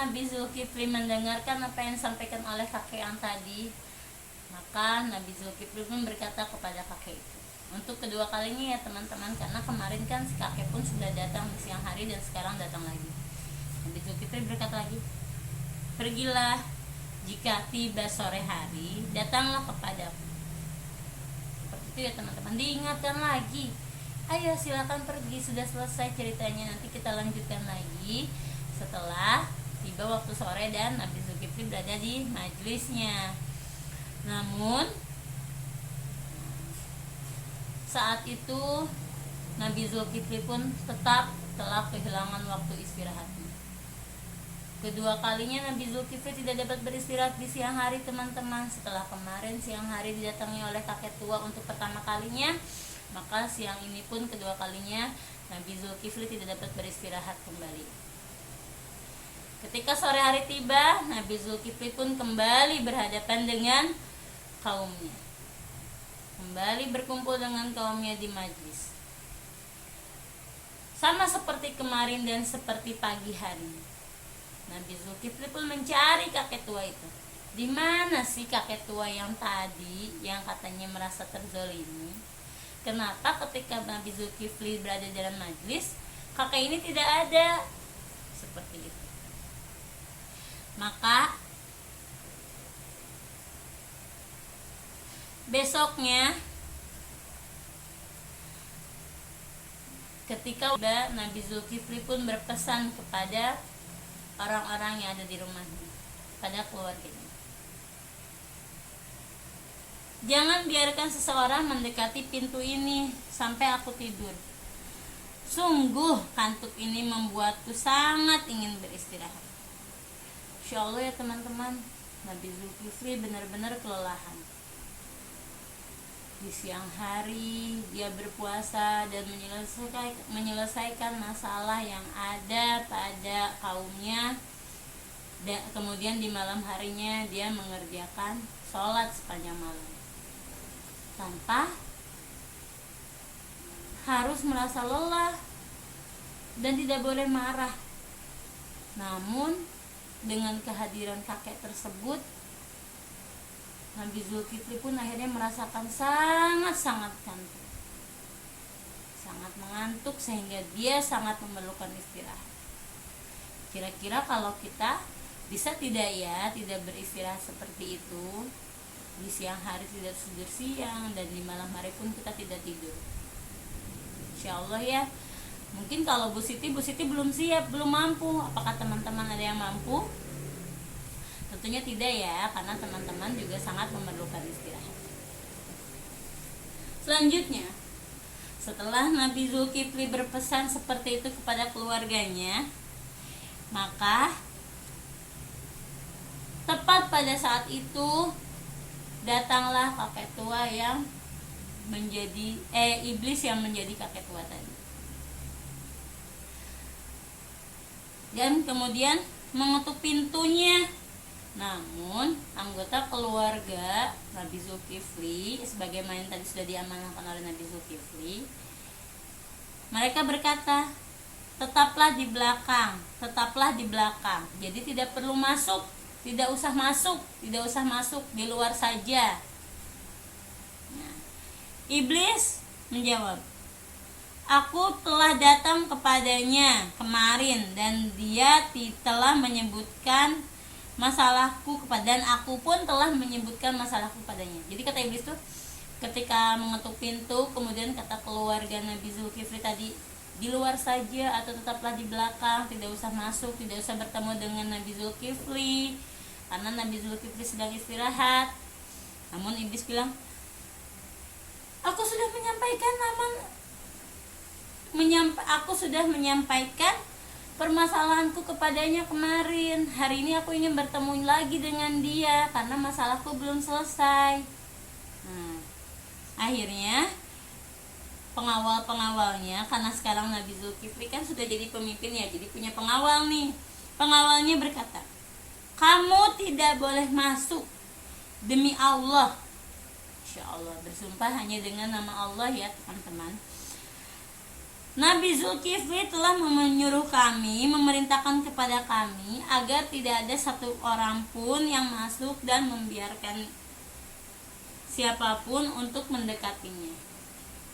Nabi Zulkifli mendengarkan apa yang disampaikan oleh kakek yang tadi, maka Nabi Zulkifli pun berkata kepada kakek itu untuk kedua kalinya ya teman-teman, karena kemarin kan si kakek pun sudah datang di siang hari dan sekarang datang lagi. Nabi Zulkifli berkata lagi, pergilah, jika tiba sore hari datanglah kepadaku. Seperti itu ya teman-teman, diingatkan lagi, ayo silakan pergi, sudah selesai ceritanya, nanti kita lanjutkan lagi setelah tiba waktu sore dan Nabi Zulkifli berada di majelisnya. Namun saat itu Nabi Zulkifli pun tetap telah kehilangan waktu istirahatnya. Kedua kalinya Nabi Zulkifli tidak dapat beristirahat di siang hari teman-teman. Setelah kemarin siang hari didatangi oleh kakek tua untuk pertama kalinya, maka siang ini pun kedua kalinya Nabi Zulkifli tidak dapat beristirahat kembali. Ketika sore hari tiba, Nabi Zulkifli pun kembali berhadapan dengan kaumnya, kembali berkumpul dengan kaumnya di majlis. Sama seperti kemarin dan seperti pagi hari, Nabi Zulkifli pun mencari kakek tua itu. Di mana sih kakek tua yang tadi yang katanya merasa terzolimi? Kenapa ketika Nabi Zulkifli berada dalam majlis, kakek ini tidak ada? Seperti itu. Maka besoknya ketika Nabi Zulkifli pun berpesan kepada orang-orang yang ada di rumahnya, pada keluarganya, jangan biarkan seseorang mendekati pintu ini sampai aku tidur. Sungguh kantuk ini membuatku sangat ingin beristirahat. Insya Allah ya teman-teman, Nabi Zulkifli benar-benar kelelahan. Di siang hari dia berpuasa dan menyelesaikan masalah yang ada pada kaumnya, dan kemudian di malam harinya dia mengerjakan sholat sepanjang malam tanpa harus merasa lelah dan tidak boleh marah. Namun dengan kehadiran kakek tersebut, Nabi Zulkifli pun akhirnya merasakan sangat kantuk, sangat mengantuk, sehingga dia sangat memerlukan istirahat. Kira-kira kalau kita bisa tidak ya, tidak beristirahat seperti itu, di siang hari tidak tidur siang dan di malam hari pun kita tidak tidur. Insya Allah ya. Mungkin kalau Bu Siti belum siap, belum mampu. Apakah teman-teman ada yang mampu? Tentunya tidak ya, karena teman-teman juga sangat memerlukan istirahat. Selanjutnya, setelah Nabi Zulkifli berpesan seperti itu kepada keluarganya, maka tepat pada saat itu datanglah kakek tua yang menjadi iblis yang menjadi kakek tua tadi. Dan kemudian mengetuk pintunya. Namun anggota keluarga Nabi Zulkifli, sebagaimana tadi sudah diamanahkan oleh Nabi Zulkifli, mereka berkata, tetaplah di belakang, tetaplah di belakang. Jadi tidak perlu masuk, tidak usah masuk, di luar saja. Nah, iblis menjawab, aku telah datang kepadanya kemarin dan dia telah menyebutkan masalahku dan aku pun telah menyebutkan masalahku padanya. Jadi kata iblis tuh ketika mengetuk pintu, kemudian kata keluarga Nabi Zulkifli tadi, di luar saja atau tetaplah di belakang, tidak usah masuk, tidak usah bertemu dengan Nabi Zulkifli karena Nabi Zulkifli sedang istirahat. Namun iblis bilang, aku sudah menyampaikan permasalahanku kepadanya kemarin. Hari ini aku ingin bertemu lagi dengan dia karena masalahku belum selesai. Nah, akhirnya pengawalnya, karena sekarang Nabi Zulkifli kan sudah jadi pemimpin ya, jadi punya pengawal nih. Pengawalnya berkata, kamu tidak boleh masuk, demi Allah. Insya Allah, bersumpah hanya dengan nama Allah ya teman-teman. Nabi Zulkifli telah menyuruh kami, memerintahkan kepada kami agar tidak ada satu orang pun yang masuk dan membiarkan siapapun untuk mendekatinya.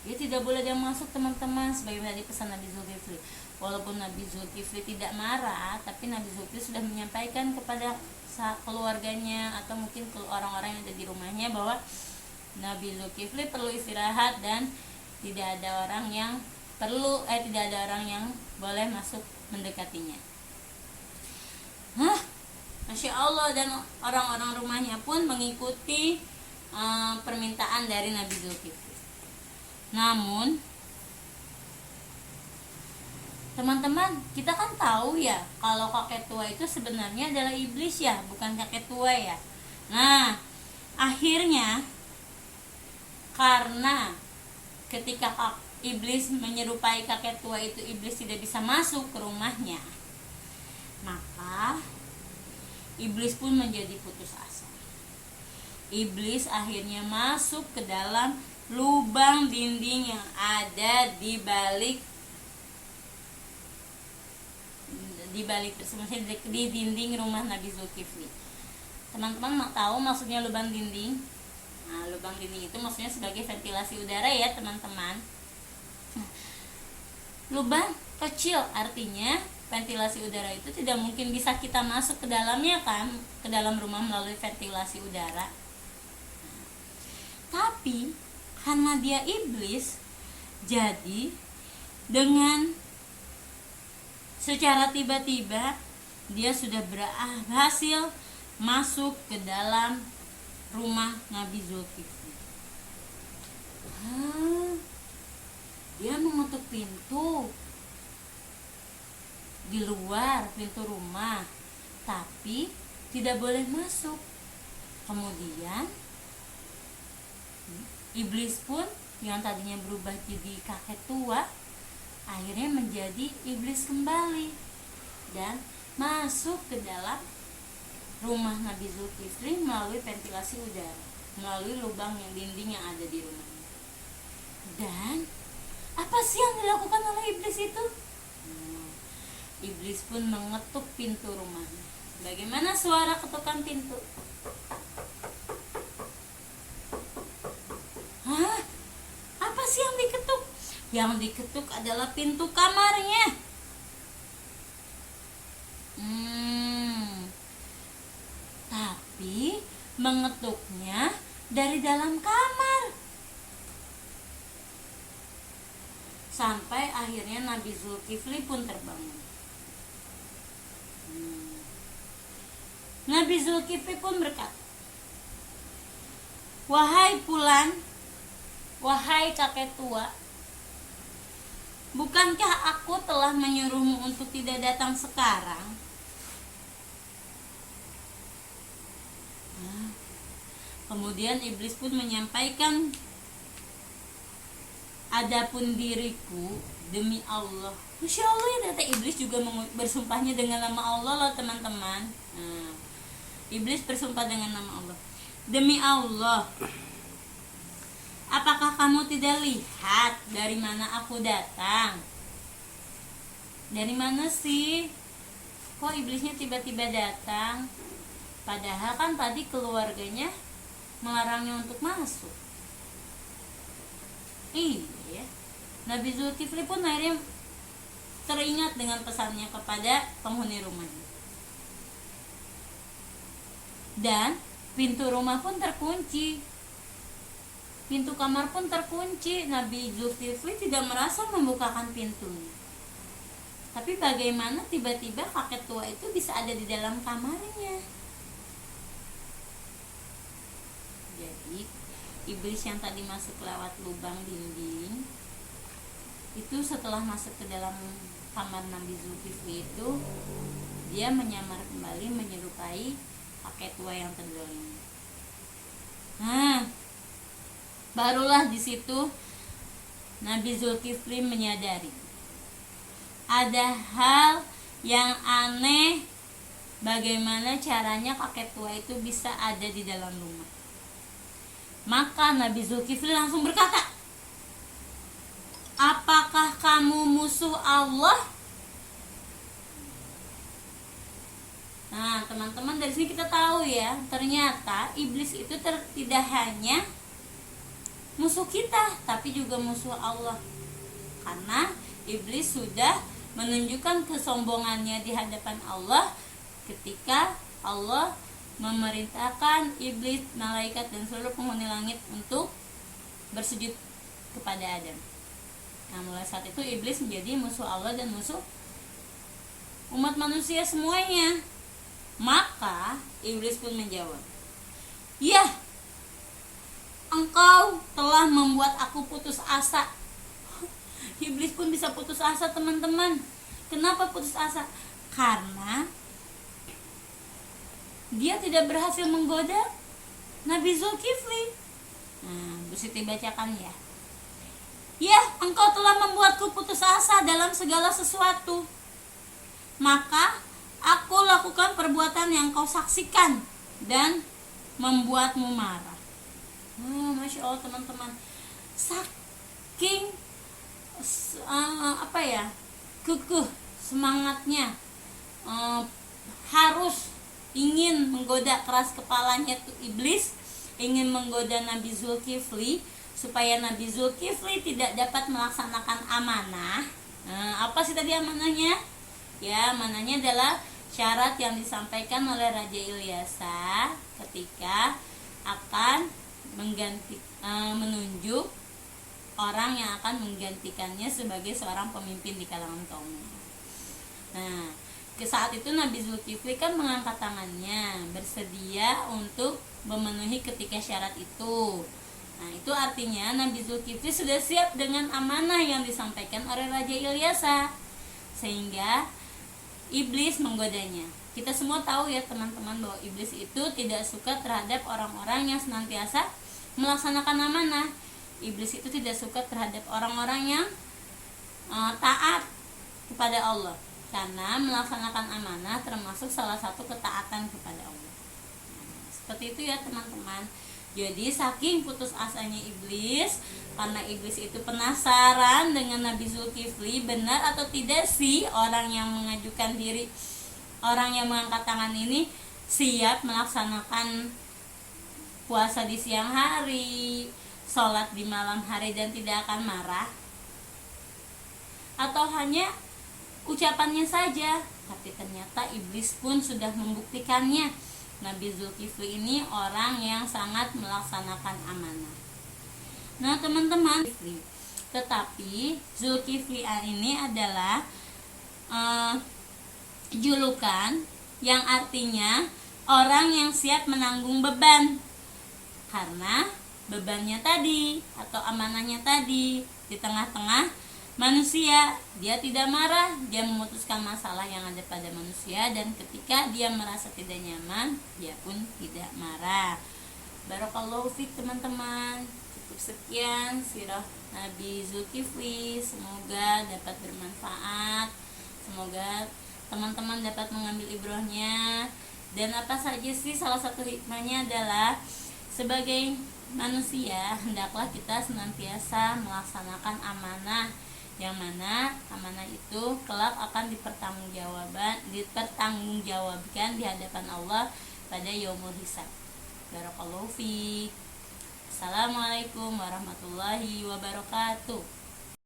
Dia tidak boleh dia masuk, teman-teman, sebagaimana dipesan Nabi Zulkifli. Walaupun Nabi Zulkifli tidak marah, tapi Nabi Zulkifli sudah menyampaikan kepada keluarganya atau mungkin ke orang-orang yang ada di rumahnya bahwa Nabi Zulkifli perlu istirahat dan tidak ada orang yang boleh masuk mendekatinya. Masya Allah, dan orang-orang rumahnya pun mengikuti permintaan dari Nabi Zulkifli. Namun teman-teman, kita kan tahu ya kalau kakek tua itu sebenarnya adalah iblis ya, bukan kakek tua ya. Nah, akhirnya karena ketika iblis menyerupai kakek tua itu, iblis tidak bisa masuk ke rumahnya, maka iblis pun menjadi putus asa. Iblis akhirnya masuk ke dalam lubang dinding yang ada di balik di dinding rumah Nabi Zulkifli. Teman-teman tahu maksudnya lubang dinding? Nah, lubang dinding itu maksudnya sebagai ventilasi udara ya, teman-teman. Lubang kecil artinya ventilasi udara itu tidak mungkin bisa kita masuk ke dalamnya kan, ke dalam rumah melalui ventilasi udara. Tapi karena dia iblis, jadi dengan secara tiba-tiba dia sudah berhasil masuk ke dalam rumah Nabi Zulkifli. Dia mengetuk pintu di luar pintu rumah, tapi tidak boleh masuk. Kemudian iblis pun yang tadinya berubah jadi kakek tua akhirnya menjadi iblis kembali dan masuk ke dalam rumah Nabi Zulkifli melalui ventilasi udara, melalui lubang yang dinding yang ada di rumahnya. Dan apa sih yang dilakukan oleh iblis itu? Iblis pun mengetuk pintu rumahnya. Bagaimana suara ketukan pintu? Apa sih yang diketuk? Yang diketuk adalah pintu kamarnya. Tapi mengetuknya dari dalam kamar. Sampai akhirnya Nabi Zulkifli pun terbangun. Nabi Zulkifli pun berkata, "Wahai Fulan, wahai kakek tua, bukankah aku telah menyuruhmu untuk tidak datang sekarang?" Kemudian iblis pun menyampaikan, "Adapun diriku, demi Allah." Masya Allah ya, data iblis juga bersumpahnya dengan nama Allah loh, teman-teman. Iblis bersumpah dengan nama Allah. "Demi Allah, apakah kamu tidak lihat dari mana aku datang?" Dari mana sih? Kok iblisnya tiba-tiba datang? Padahal kan tadi keluarganya melarangnya untuk masuk. Iya, Nabi Zulkifli pun akhirnya teringat dengan pesannya kepada penghuni rumahnya. Dan pintu rumah pun terkunci, pintu kamar pun terkunci. Nabi Zulkifli tidak merasa membukakan pintunya. Tapi bagaimana tiba-tiba kakek tua itu bisa ada di dalam kamarnya? Jadi iblis yang tadi masuk lewat lubang dinding itu setelah masuk ke dalam kamar Nabi Zulkifli itu, dia menyamar kembali menyerupai kakek tua yang terzalim. Barulah di situ Nabi Zulkifli menyadari ada hal yang aneh, bagaimana caranya kakek tua itu bisa ada di dalam rumah. Maka Nabi Zulkifli langsung berkata, Apakah kamu musuh Allah? Nah, teman-teman, dari sini kita tahu ya, ternyata iblis itu tidak hanya musuh kita, tapi juga musuh Allah. Karena iblis sudah menunjukkan kesombongannya di hadapan Allah ketika Allah memerintahkan iblis, malaikat, dan seluruh penghuni langit untuk bersujud kepada Adam. Nah, mulai saat itu iblis menjadi musuh Allah dan musuh umat manusia semuanya. Maka iblis pun menjawab, "Ya, engkau telah membuat aku putus asa." Iblis pun bisa putus asa, teman-teman. Kenapa putus asa? Karena dia tidak berhasil menggoda Nabi Zulkifli. Nah, Bu Siti bacakan ya. "Ya, engkau telah membuatku putus asa dalam segala sesuatu. Maka aku lakukan perbuatan yang kau saksikan dan membuatmu marah." Masya Allah, teman-teman. Saking kekeh semangatnya, harus ingin menggoda keras kepalanya tuh iblis, ingin menggoda Nabi Zulkifli supaya Nabi Zulkifli tidak dapat melaksanakan amanah. Apa sih tadi amanahnya? Ya, amanahnya adalah syarat yang disampaikan oleh Raja Ilyasa ketika akan menunjuk orang yang akan menggantikannya sebagai seorang pemimpin di kalangan kaumnya. Nah, ke saat itu Nabi Zulkifli kan mengangkat tangannya, bersedia untuk memenuhi ketiga syarat itu. Nah, itu artinya Nabi Zulkifli sudah siap dengan amanah yang disampaikan oleh Raja Ilyasa, sehingga iblis menggodanya. Kita semua tahu ya, teman-teman, bahwa iblis itu tidak suka terhadap orang-orang yang senantiasa melaksanakan amanah. Iblis itu tidak suka terhadap orang-orang yang taat kepada Allah, karena melaksanakan amanah termasuk salah satu ketaatan kepada Allah. Seperti itu ya, teman-teman. Jadi saking putus asanya iblis, karena iblis itu penasaran dengan Nabi Zulkifli, benar atau tidak sih orang yang mengajukan diri, orang yang mengangkat tangan ini siap melaksanakan puasa di siang hari, sholat di malam hari, dan tidak akan marah, atau hanya ucapannya saja. Tapi ternyata iblis pun sudah membuktikannya. Nabi Zulkifli ini orang yang sangat melaksanakan amanah. Nah, teman-teman, tetapi Zulkifli ini adalah julukan yang artinya orang yang siap menanggung beban, karena bebannya tadi atau amanahnya tadi di tengah-tengah manusia, dia tidak marah, dia memutuskan masalah yang ada pada manusia, dan ketika dia merasa tidak nyaman, dia pun tidak marah. Barakallahu fiik, teman-teman. Cukup sekian sirah Nabi Zulkifli, semoga dapat bermanfaat, semoga teman-teman dapat mengambil ibrahnya. Dan apa saja sih, salah satu hikmahnya adalah sebagai manusia hendaklah kita senantiasa melaksanakan amanah, yang mana amanah itu kelak akan dipertanggungjawabkan di hadapan Allah pada yaumul hisab. Barakallahu fiik. Assalamualaikum warahmatullahi wabarakatuh.